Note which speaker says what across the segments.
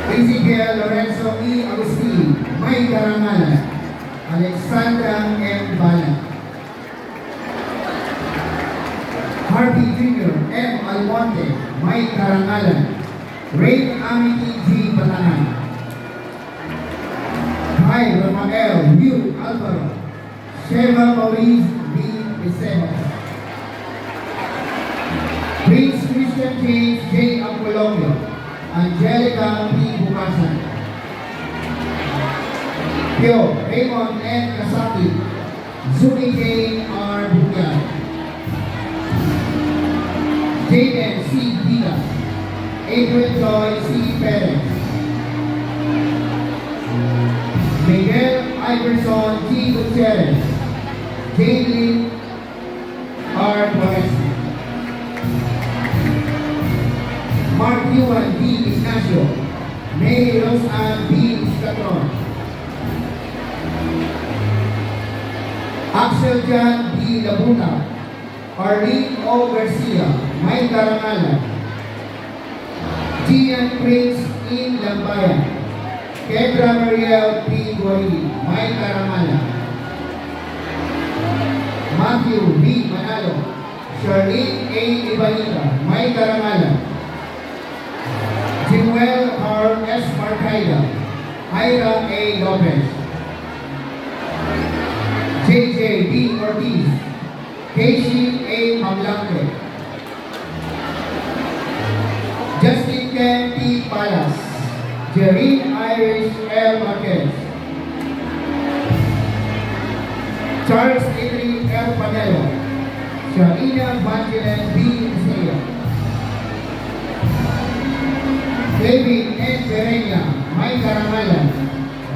Speaker 1: Ezekiel Lorenzo E. Agustin, may karangalan. Alexandra M. Balan. Harvey Jr. M. Almonte, may karangalan. Ray Amity G. Batangan. Hi Rafael U. Alvaro. Sheva Maurice B. Pesero. Prince Christian James J. Apolonio. Angelica P. Bukasan. Pio Raymond N. Kasaki. Zumi J. R. Bukian. Jaden C. Diaz. April Joy C. Perez. Miguel Iverson G. Gutierrez. Jaylin R. Boresky. Mark Yuan D. Ignacio. May Roseanne B. Iscatron. Axel Jan B. Labuna. Arlene O. Garcia, may karangalan. Gian Prince in Lambayan. Kendra Mariel P. Guarili, may karangalan. Matthew B. Manalo. Charlene A. Ibanita, may karangalan. Jimuel R. S. Marcaida. Ira A. Lopez. JJ B. Ortiz. Casey A. Maglangke. Justin Ken P. Palas. Jerine Irish L. Marquez. Charles Adrian L. Panelo. Sharina Vangelan B. Iseo. David N. Perenya, may karangalan.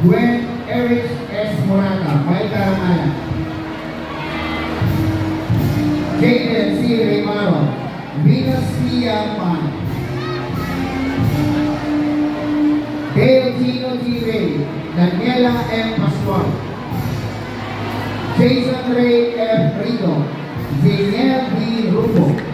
Speaker 1: Gwen Eric S. Morata, may karangalan. Jaden C. Remaro. Venus Pia Pan. Dale Gino G. Ray. Daniela M. Pascual. Jason Ray F. Rico. Zeniel B. Rufo.